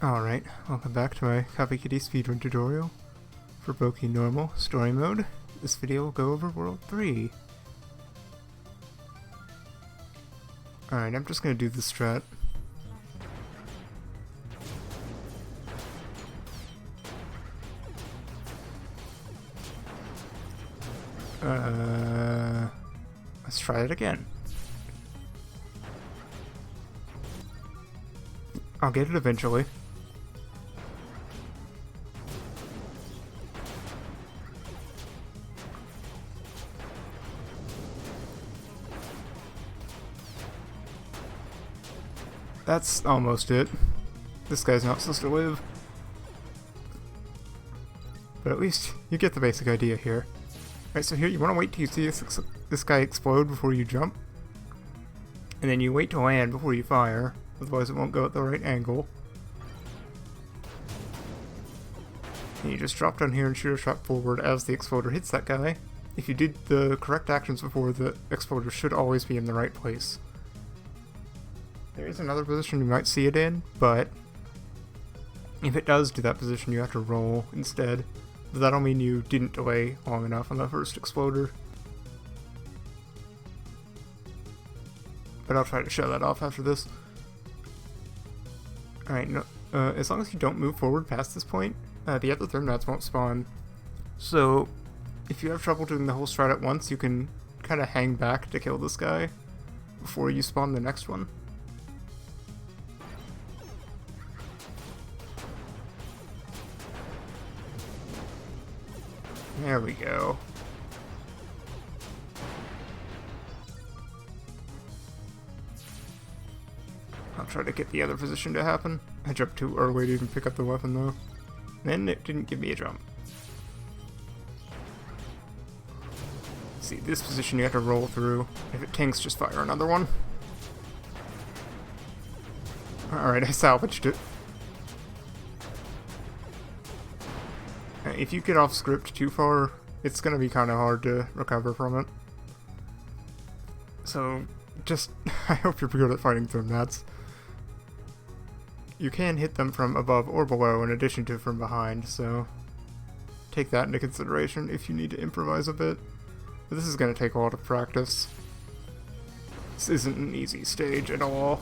Alright, welcome back to my Copy Kitty speedrun tutorial for Boki Normal Story Mode. This video will go over World 3. Alright, I'm just gonna do the strat. Let's try it again. I'll get it eventually. That's almost it. This guy's not supposed to live. But at least you get the basic idea here. Alright, so here you want to wait till you see this guy explode before you jump. And then you wait to land before you fire, otherwise it won't go at the right angle. And you just drop down here and shoot a shot forward as the exploder hits that guy. If you did the correct actions before, the exploder should always be in the right place. There is another position you might see it in, but if it does do that position, you have to roll instead. But that'll mean you didn't delay long enough on the first exploder. But I'll try to show that off after this. Alright, no, as long as you don't move forward past this point, the other thermats won't spawn. So, if you have trouble doing the whole strat at once, you can kind of hang back to kill this guy before you spawn the next one. There we go. I'll try to get the other position to happen. I jumped too early to even pick up the weapon though. And it didn't give me a jump. See, this position you have to roll through. If it tanks, just fire another one. Alright, I salvaged it. If you get off script too far, it's gonna be kind of hard to recover from it. So, just, I hope you're good at fighting thermats. You can hit them from above or below in addition to from behind, so take that into consideration if you need to improvise a bit. But this is gonna take a lot of practice. This isn't an easy stage at all.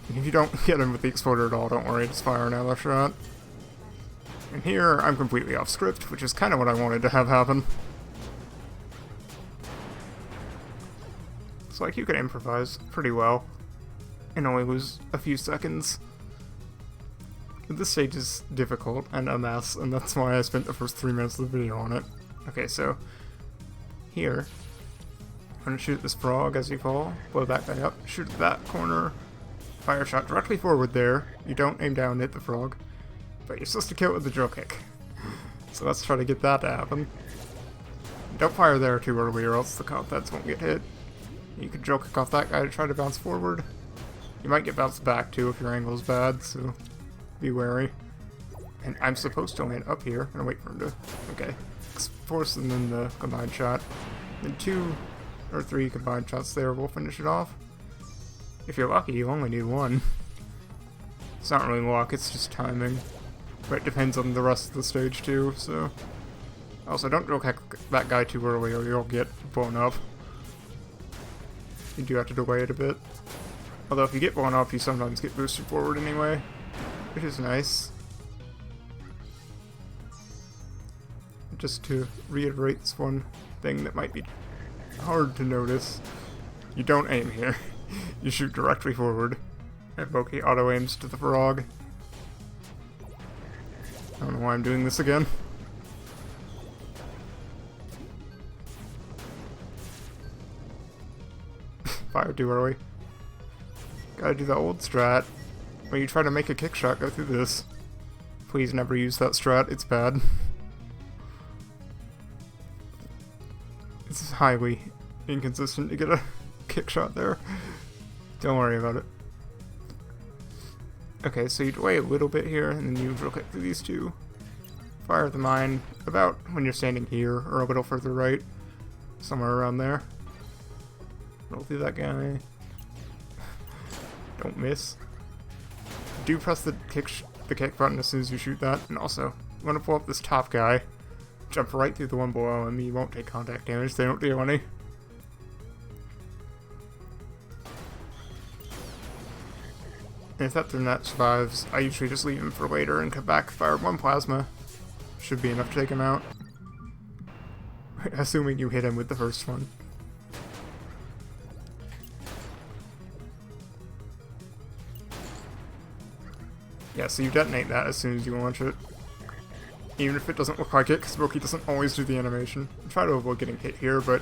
And if you don't get him with the exploder at all, don't worry, just fire another shot. And here, I'm completely off script, which is kind of what I wanted to have happen. So like, you can improvise pretty well, and only lose a few seconds. But this stage is difficult and a mess, and that's why I spent the first 3 minutes of the video on it. Okay, so, here, I'm gonna shoot this frog as you fall, blow that guy up, shoot at that corner, fire a shot directly forward there. You don't aim down and hit the frog. But you're supposed to kill it with the drill kick. So let's try to get that to happen. Don't fire there too early or else the comp-heads won't get hit. You can drill kick off that guy to try to bounce forward. You might get bounced back too if your angle's bad, so be wary. And I'm supposed to land up here. I'm gonna wait for him to... Okay. Force and then the combined shot. Then 2 or 3 combined shots there will finish it off. If you're lucky, you only need 1. It's not really luck, it's just timing. But it depends on the rest of the stage too, so... Also, don't drill kick that guy too early or you'll get blown up. You do have to delay it a bit. Although if you get blown up, you sometimes get boosted forward anyway, which is nice. Just to reiterate this one thing that might be hard to notice. You don't aim here. You shoot directly forward. And Boki auto-aims to the frog. I don't know why I'm doing this again. Fire too early. Gotta do the old strat, where you try to make a kick shot go through this. Please never use that strat, it's bad. It's highly inconsistent to get a kick shot there. Don't worry about it. Okay, so you delay a little bit here, and then you drill kick through these two. Fire the mine about when you're standing here, or a little further right. Somewhere around there. Roll through that guy. Don't miss. do press the kick button as soon as you shoot that, and also you want to pull up this top guy, jump right through the one below him. You won't take contact damage. They don't deal any. And if that Thunat survives, I usually just leave him for later and come back, fire one plasma. Should be enough to take him out. Assuming you hit him with the first one. Yeah, so you detonate that as soon as you launch it. Even if it doesn't look like it, because Boki doesn't always do the animation. Try to avoid getting hit here, but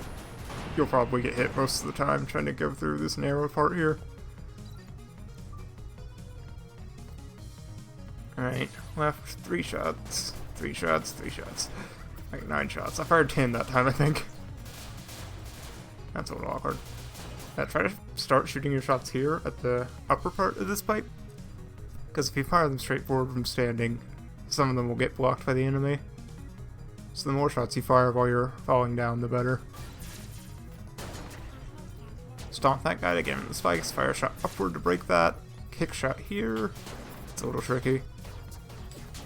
you'll probably get hit most of the time trying to go through this narrow part here. Alright, left 3 shots, 3 shots, 3 shots. Like 9 shots. I fired 10 that time, I think. That's a little awkward. Try to start shooting your shots here at the upper part of this pipe. Because if you fire them straight forward from standing, some of them will get blocked by the enemy. So the more shots you fire while you're falling down, the better. Stomp that guy to get him in the spikes, fire a shot upward to break that. Kick shot here. It's a little tricky.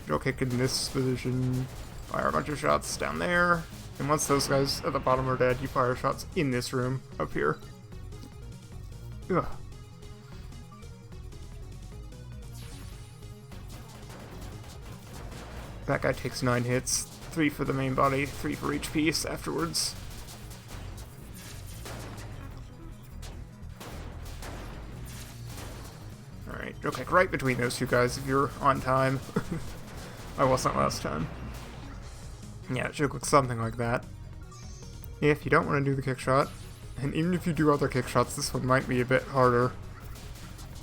Drill kick in this position. Fire a bunch of shots down there. And once those guys at the bottom are dead, you fire shots in this room up here. Ugh. That guy takes 9 hits. 3 for the main body, 3 for each piece afterwards. Alright, drill kick right between those two guys if you're on time. I wasn't last time. Yeah, it should look something like that. If you don't want to do the kick shot, and even if you do other kick shots, this one might be a bit harder.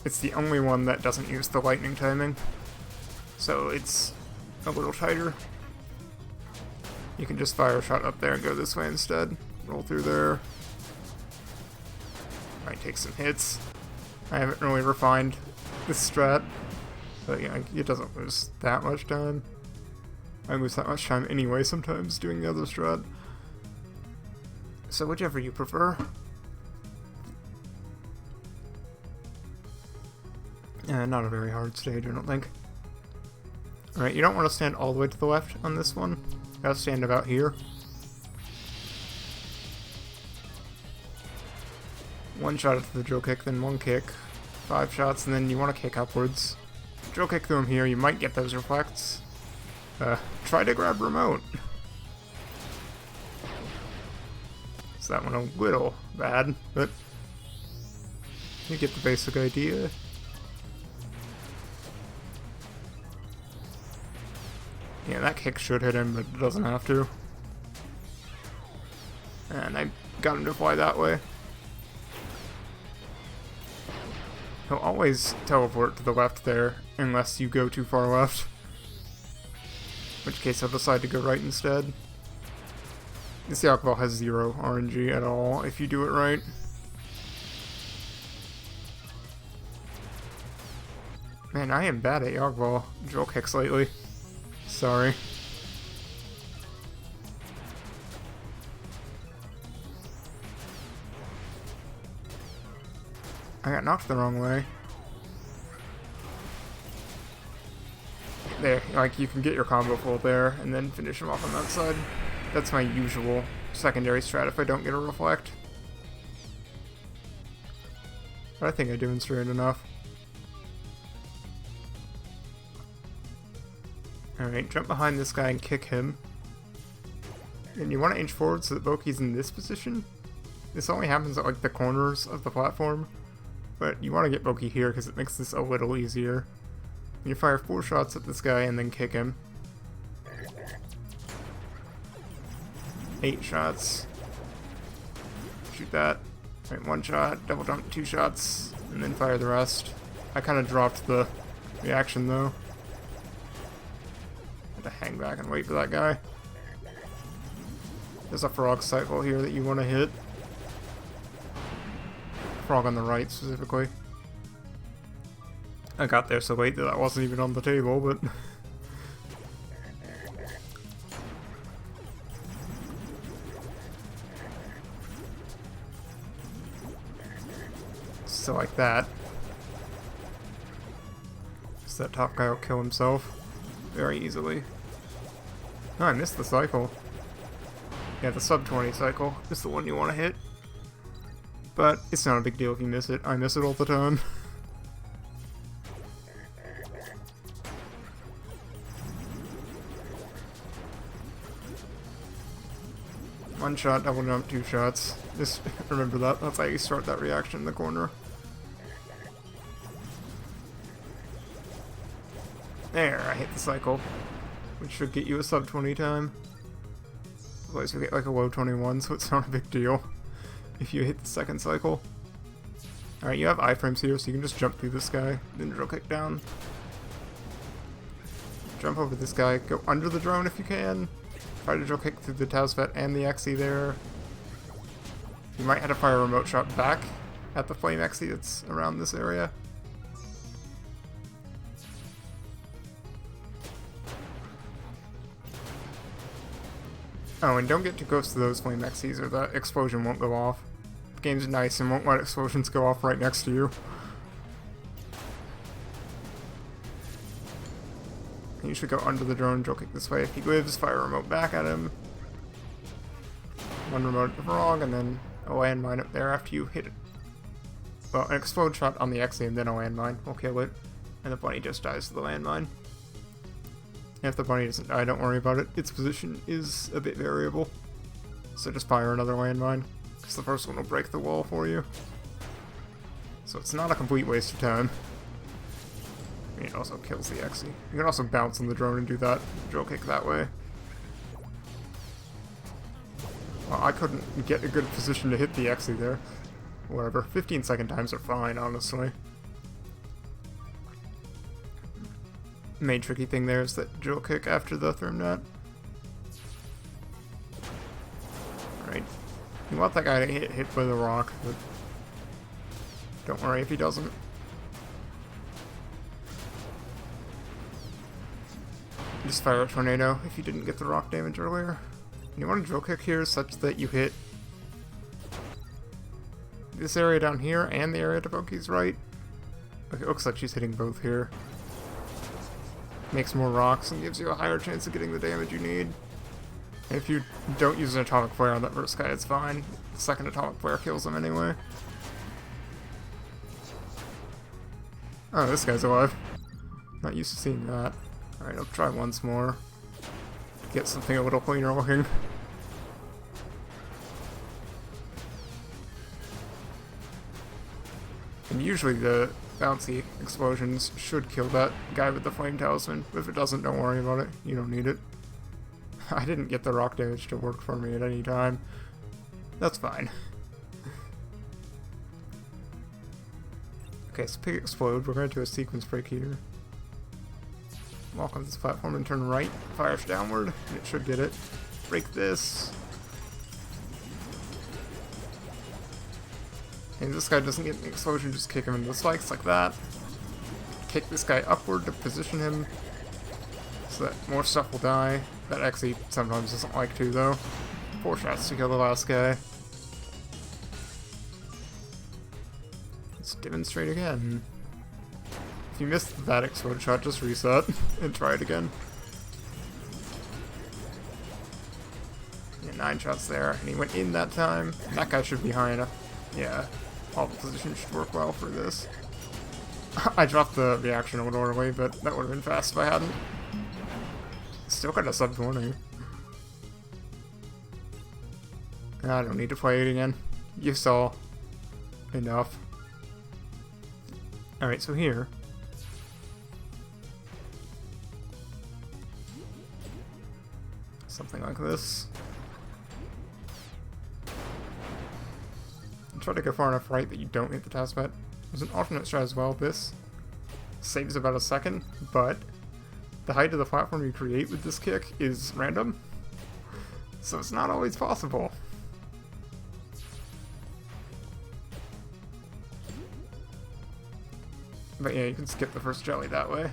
It's the only one that doesn't use the lightning timing, so it's a little tighter. You can just fire a shot up there and go this way instead. Roll through there. Might take some hits. I haven't really refined this strat, but yeah, it doesn't lose that much time. I lose that much time anyway sometimes doing the other strat. So whichever you prefer. Not a very hard stage, I don't think. Alright, you don't want to stand all the way to the left on this one. You gotta stand about here. One shot at the drill kick, then one kick. 5 shots, and then you want to kick upwards. Drill kick through them here, you might get those reflects. Try to grab remote. So that one a little bad, but you get the basic idea. Yeah, that kick should hit him, but it doesn't have to. And I got him to fly that way. He'll always teleport to the left there, unless you go too far left. In which case I'll decide to go right instead. This Yakball has 0 RNG at all, if you do it right. Man, I am bad at Yakball drill kicks lately. Sorry. I got knocked the wrong way. There, like, you can get your combo full there, and then finish him off on that side. That's my usual secondary strat if I don't get a reflect. But I think I demonstrated enough. Alright, jump behind this guy and kick him. And you want to inch forward so that Boki's in this position. This only happens at, like, the corners of the platform. But you want to get Boki here because it makes this a little easier. You fire 4 shots at this guy and then kick him. 8 shots. Shoot that. Right, 1 shot, double jump 2 shots, and then fire the rest. I kind of dropped the reaction though. Had to hang back and wait for that guy. There's a frog cycle here that you want to hit. Frog on the right specifically. I got there so late that I wasn't even on the table, but so like that. So that top guy will kill himself very easily. Oh, I missed the cycle. Yeah, the sub 20 cycle is the one you want to hit. But it's not a big deal if you miss it. I miss it all the time. One shot, double jump, 2 shots. Just remember that. That's how you start that reaction in the corner. There, I hit the cycle. Which should get you a sub 20 time. Otherwise, you get like a low 21, so it's not a big deal if you hit the second cycle. Alright, you have iframes here, so you can just jump through this guy, then drill kick down. Jump over this guy, go under the drone if you can. Try to drill kick through the Tazvet and the XE there. You might have to fire a remote shot back at the flame XE that's around this area. Oh, and don't get too close to those flame XEs or the explosion won't go off. The game's nice and won't let explosions go off right next to you. You should go under the drone, drill kick this way. If he lives, fire a remote back at him. One remote wrong, and then a landmine up there after you hit it. Well, an explode shot on the XE and then a landmine will kill it. And the bunny just dies to the landmine. And if the bunny doesn't die, don't worry about it. Its position is a bit variable. So just fire another landmine, because the first one will break the wall for you. So it's not a complete waste of time. It also kills the XE. You can also bounce on the drone and do that drill kick that way. Well, I couldn't get a good position to hit the XE there. Whatever, 15-second times are fine, honestly. Main tricky thing there is that drill kick after the thermnet. Alright. You want that guy to get hit by the rock, but don't worry if he doesn't. Just fire a tornado if you didn't get the rock damage earlier. And you want to drill kick here such that you hit this area down here and the area to Boki's right. Okay, it looks like she's hitting both here. Makes more rocks and gives you a higher chance of getting the damage you need. And if you don't use an atomic flare on that first guy, it's fine. The second atomic flare kills him anyway. Oh, this guy's alive. Not used to seeing that. Alright, I'll try once more. Get something a little cleaner looking. And usually the bouncy explosions should kill that guy with the flame talisman. But if it doesn't, don't worry about it. You don't need it. I didn't get the rock damage to work for me at any time. That's fine. Okay, so pig explode. We're going to do a sequence break here. Walk on this platform and turn right. Fires downward, and it should get it. Break this. And this guy doesn't get an explosion, just kick him into the spikes like that. Kick this guy upward to position him so that more stuff will die. That actually sometimes doesn't like to, though. 4 shots to kill the last guy. Let's demonstrate again. If you missed that explode shot, just reset and try it again. Yeah, 9 shots there, and he went in that time. That guy should be high enough. Yeah, all the positions should work well for this. I dropped the reaction a little early, but that would have been fast if I hadn't. Still got a sub 20. I don't need to play it again. You saw enough. Alright, so here. Something like this. And try to go far enough right that you don't hit the Tazvet. There's an alternate strat as well. This saves about a second, but the height of the platform you create with this kick is random. So it's not always possible. But yeah, you can skip the first jelly that way.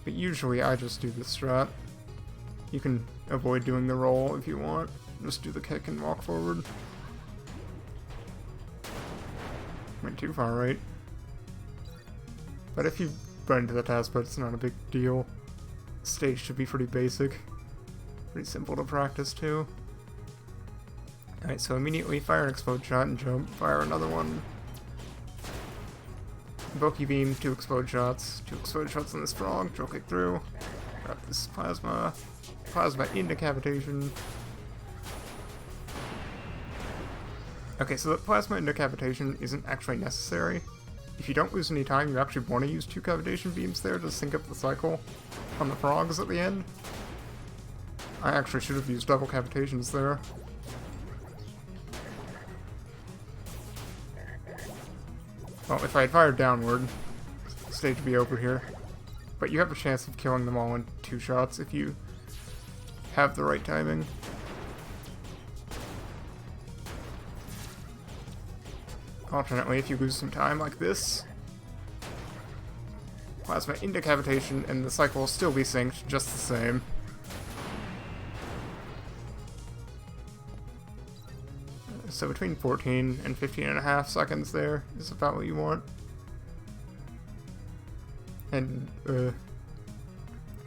But usually I just do this strat. You can avoid doing the roll if you want. Just do the kick and walk forward. Went too far right. But if you run into the task bar, it's not a big deal. Stage should be pretty basic. Pretty simple to practice too. Alright, so immediately fire an explode shot and jump. Fire another one. Boki beam, 2 explode shots. 2 explode shots on this frog. Drill kick through. Grab this plasma. Plasma into cavitation. Okay, so the plasma into cavitation isn't actually necessary. If you don't lose any time, you actually want to use 2 cavitation beams there to sync up the cycle on the frogs at the end. I actually should have used double cavitations there. Well, if I had fired downward, the stage would be over here. But you have a chance of killing them all in 2 shots if you have the right timing. Alternately, if you lose some time like this, plasma into cavitation and the cycle will still be synced just the same. So between 14 and 15.5 seconds there is about what you want. And you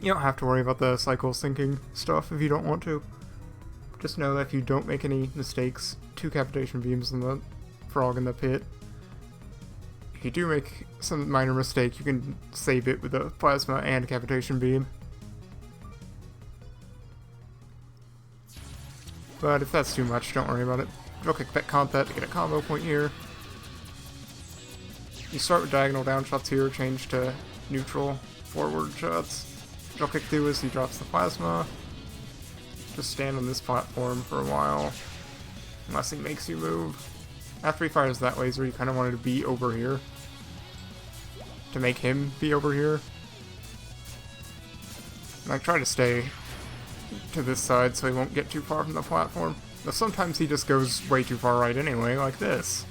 don't have to worry about the cycle syncing stuff if you don't want to. Just know that if you don't make any mistakes, 2 cavitation beams on the frog in the pit. If you do make some minor mistake, you can save it with a plasma and cavitation beam. But if that's too much, don't worry about it. Drill kick that combat to get a combo point here. You start with diagonal down shots here, change to neutral forward shots. Drill kick through as he drops the plasma. Just stand on this platform for a while, unless he makes you move. After he fires that laser, you kind of wanted to be over here, to make him be over here. Like, try to stay to this side so he won't get too far from the platform. Though sometimes he just goes way too far right anyway, like this.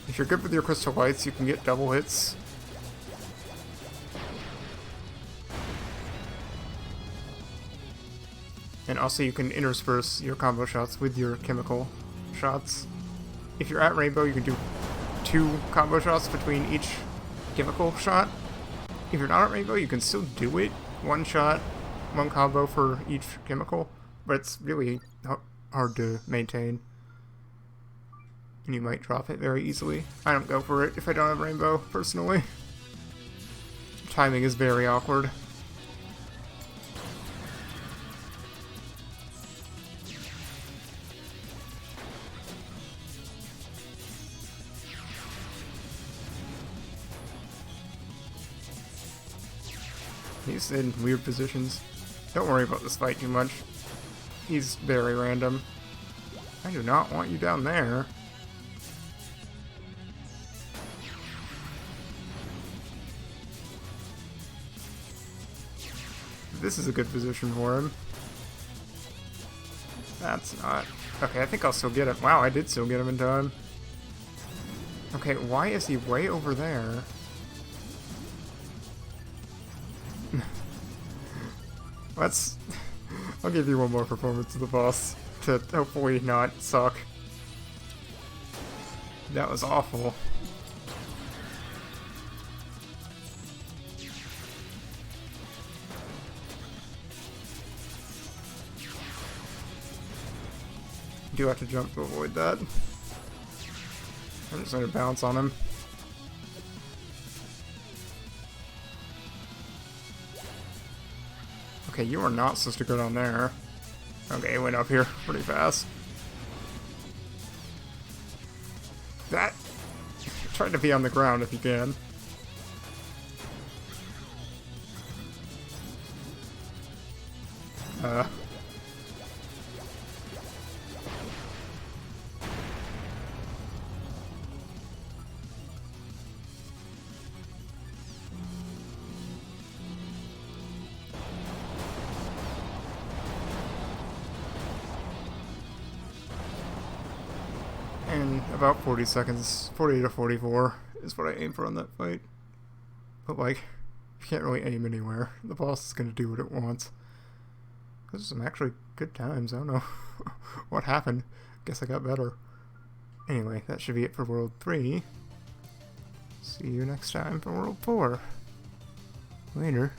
If you're good with your crystal lights, you can get double hits. And also you can intersperse your combo shots with your chemical shots. If you're at rainbow, you can do 2 combo shots between each chemical shot. If you're not at rainbow, you can still do it. 1 shot, 1 combo for each chemical, but it's really hard to maintain. And you might drop it very easily. I don't go for it if I don't have rainbow, personally. Timing is very awkward. He's in weird positions. Don't worry about this fight too much. He's very random. I do not want you down there. This is a good position for him. That's not... Okay, I think I'll still get him. Wow, I did still get him in time. Okay, why is he way over there? Let's... I'll give you one more performance of the boss to hopefully not suck. That was awful. You do have to jump to avoid that. I'm just going to bounce on him. Okay, you are not supposed to go down there. Okay, it went up here pretty fast. That... Try to be on the ground if you can. And about 40 seconds, 40 to 44 is what I aim for on that fight. But like, you can't really aim anywhere. The boss is going to do what it wants. Those are some actually good times, I don't know. What happened? Guess I got better. Anyway, that should be it for World 3. See you next time for World 4. Later.